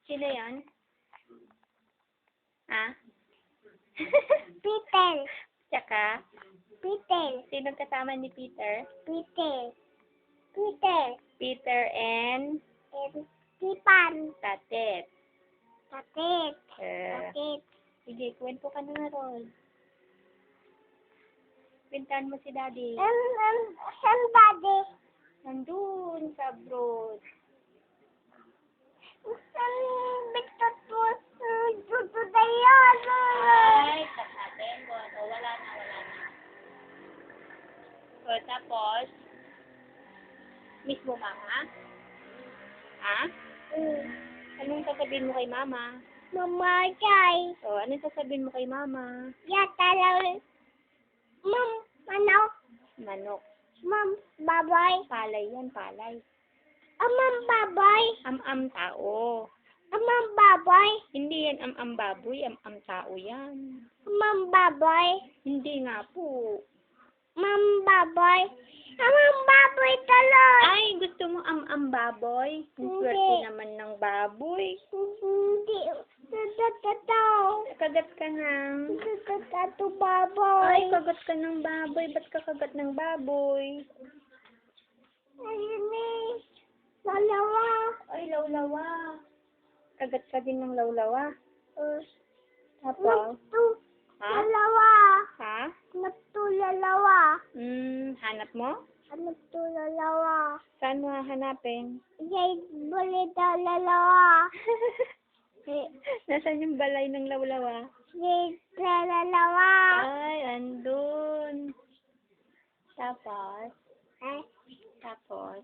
Sino yan? Ha? Peter. Tsaka, Peter. sino kasama ni Peter? Peter. Peter. Peter and Tipan. Tatet. Tatit. Eh, Tatit. sige, kwento ka na nga, Rol. Kwentahan mo si Daddy. Saan daddy? Nandun sa abroad. Bitot po. Duto tayo. Ay, natin. Wala na. So, tapos, miss mo mama? Ha? Anong sasabihin mo kay mama? Mamatay. So, anong sasabihin mo kay mama? Yata lang. Ma'am, ano? Manok. Ma'am, babay. Palay yan, palay. Ma'am, babay. Am-am tao. Ma'am, babay. Hindi yan am-am baboy, am-am tao yan. Ma'am, babay. Hindi nga po. Ma'am, babay. Ma'am, babay talon. Ay, gusto mo am-am baboy? Ang Hindi. swerte naman ng baboy. Hindi. Tataw. Kagat ka ng... Tataw, baboy. Ay, kagat ka ng baboy. Ba't ka kagat ng baboy? Ayun eh. Dalawa. Ay, lawlawa. Kagat ka din ng lawlawa. Tapos? Nagtu. Ha? Dalawa. Ha? Nagtulalawa. Hanap mo? Nagtulalawa. Saan mo hahanapin? Yay, balita lalawa. Nasaan yung balay ng lawlawa? Yay, lalawa. Ay, andun. Tapos? Eh, Tapos?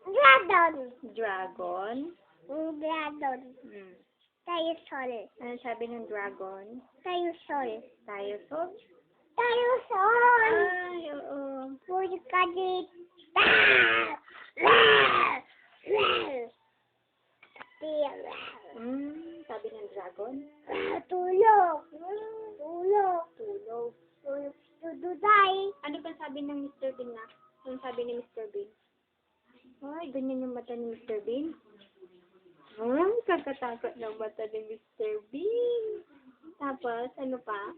Dragon. Dragon? Dragon. Tayo sol. Ano sabi ng dragon? Tayo sol. Tayo sob? Tayo sol. Ay, oo. Puri ka dito. Sabi ng dragon? Tulog. Tulog. Tulog. Tulog. Tududay. Ano ba sabi ng Mr. Bean na? Ano sabi ni Mr. Bean? Ay, ganyan yung mata ni Mr. Bean. Ay, kakatakot ng mata ni Mr. Bean. Tapos, ano pa?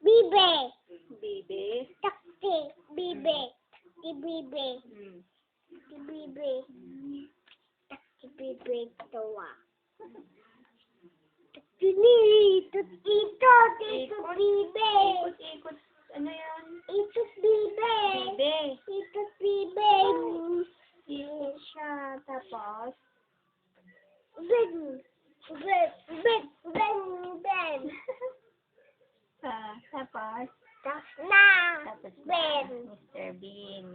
Bibe. Bibe. Takti. Bibe. Takti bibe. Takti bibe. Takti bibe. Tawa. Takti nili. Takti ito. Tito bibe. Ikot. Ano yan? Ito bibe. Bibe. Ito bibe. Ikot siya. Tapos, Ben. Ben. Ben. Ben. Ben. Tapos, Na. tapos Ben. Mr. Bean.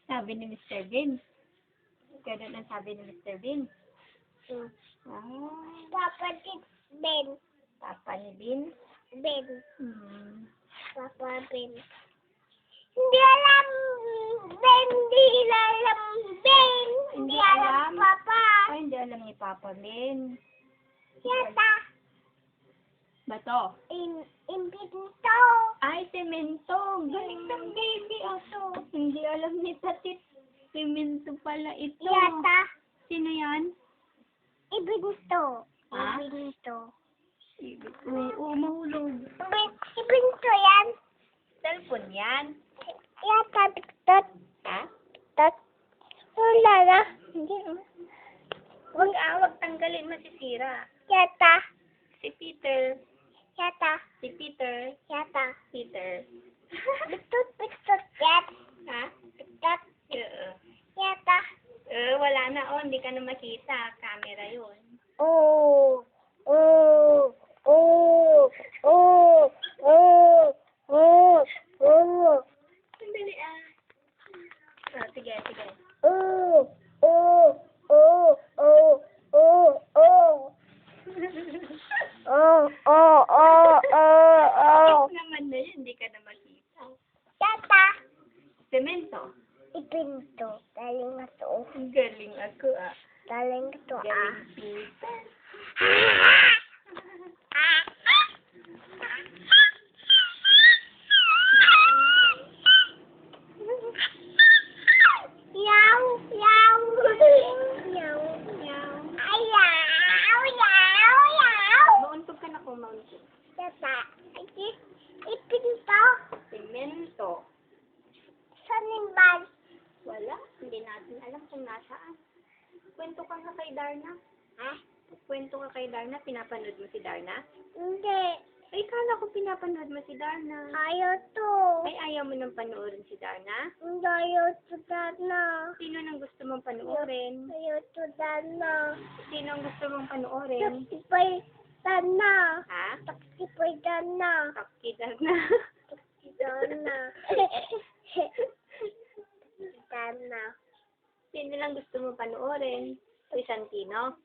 Sabi ni Mr. Bean. Ganun ang sabi ni Mr. Bean. Kapatid Ben. Papa ni Bean. Ben. Papa Ben. Hindi alam. Ben. Hindi alam. Ben. Hindi alam. Papa. Ay, hindi alam ni Papa Bean. Yata. Bato. Impito. Ay, semento. Galing ng baby. Hindi alam ni Tatit. Semento pala ito. Yata. Sino yan? Ibinto. Ha? Ibinto. Oo, mahulog. Ibinto yan. Cellphone yan. Yata. Tot. Ha? Tot. Wala na. Hindi. Huwag tanggalin, masisira. Yata. Si Peter. Yata. Si Peter. Yata. Peter. Bitot. Bitot. Yat. Ha? Bitot. Oo. Yata. Wala na. Hindi ka na makita. Camera yun. Oh. Oh. Oh. Oh. Oh. Oh. Oh. Sandali sige. Oh. Oh. Oh. Oh. Oh. Oh. Oh. Oh. Oh. Oh. Naman na yun. Hindi ka na makita. Yata. Semento. Ipinto. Galing na to. Ang galing ako Galing to Galing Peter. Darna? Ha? Kwento ka kay Darna? Pinapanood mo si Darna? Hindi. Ay, kala ko pinapanood mo si Darna. Ayaw to. Ay, ayaw mo nang panoorin si Darna? Hindi ayaw to Dana. Sino nang gusto mong panoorin? Ayaw to Dana. Sino ang gusto mong panoorin? Takipay Dana. Ha? Takipay Dana. Taki Darna. Dana. Dana. Sino lang gusto mong panoorin? Si Santino?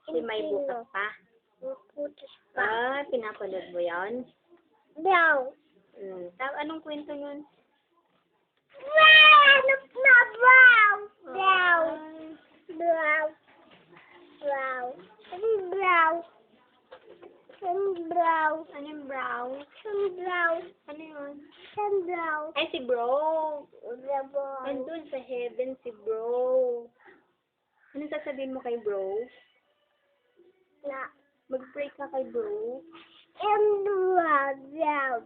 Si May Bukas pa? Putis pa. Ah, pinapanood mo yan? Brown. Anong kwento nun? Brown! Na brown! Brown! Ah, Brown. Brown. Brown. Brown. ano yung brown? Brown. Ano yun? Brown. Ay, si bro. Brown. Andun sa heaven si bro. Anong sasabihin mo kay bro? Na. Mag-pray ka kay bro. Brown.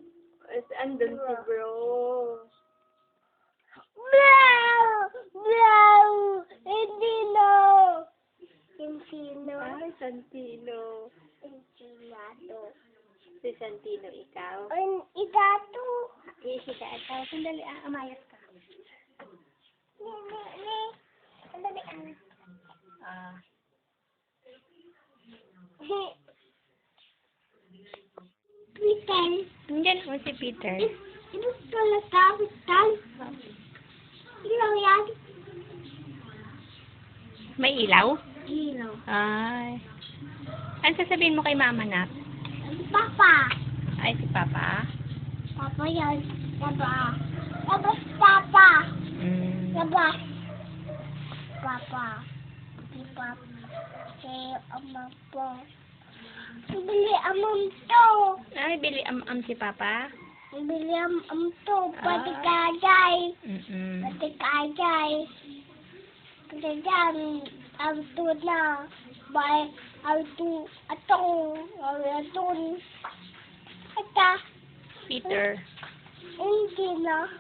Andun si bro. Brown. Brown. Hindi no. Hindi no. Ay, Santino. Hindi na. Si Santino, ikaw. Igato. Isika, ikaw. Sandali, amayas ka. Sandali. Ah. Peter. Nandiyan mo si Peter. Ito pala Peter. Ilaw yan. May ilaw? Ilaw. Ay. Ano sasabihin mo kay mama na? Papa. Ay, si Papa? Papa yan. Papa. Labas Papa. Labas. Papa. Si Papa. Si Ama po. Bili amam to. Ay, bili am si Papa? Bili amam to. Pati Ah. kajay. Mm-mm. Pati kajay. Kasi dyan, ang tuna. Bay, ang tu, atong, atong. Ata, Peter. hindi na.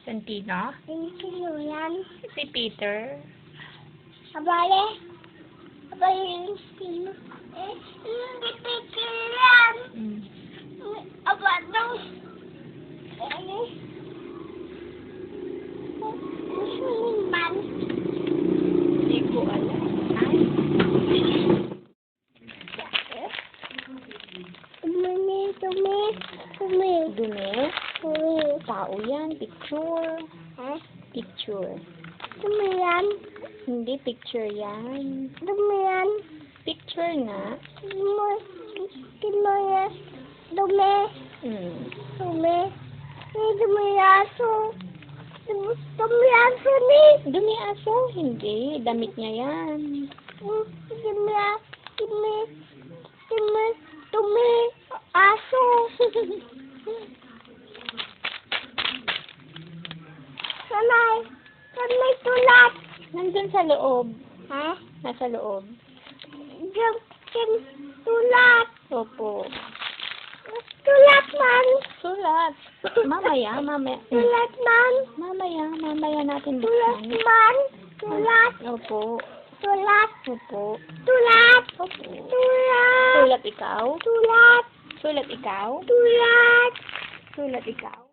Santino? Hindi na yan. Si Peter. Abale? Abale, hindi na. Hindi pikiran. Abadong. Ano? Musunin man. Hindi ko alam. Ay. Tumi. Dumi? Tao yan. Picture. Ha? Picture. Tumi yan. Hindi picture yan. Tumi yan. Picture na. Tumi yan. Dumi. Dumi. Dumi aso. Dumi aso ni. Dumi aso? Hindi. Damit niya yan. Dumi aso. Sanay tulat. Nandun sa loob. Ha? Nasa loob. Diyan tulat. Opo. Tulat man. Sulat. Mamaya. Tulat man. Mamaya natin Tulat buksan. man. Tulat. Opo. Tulat. Opo. Tulat. Opo. Tulat. Sulat ikaw? Tulat. Sulat ikaw? Tulat. Sulat ikaw?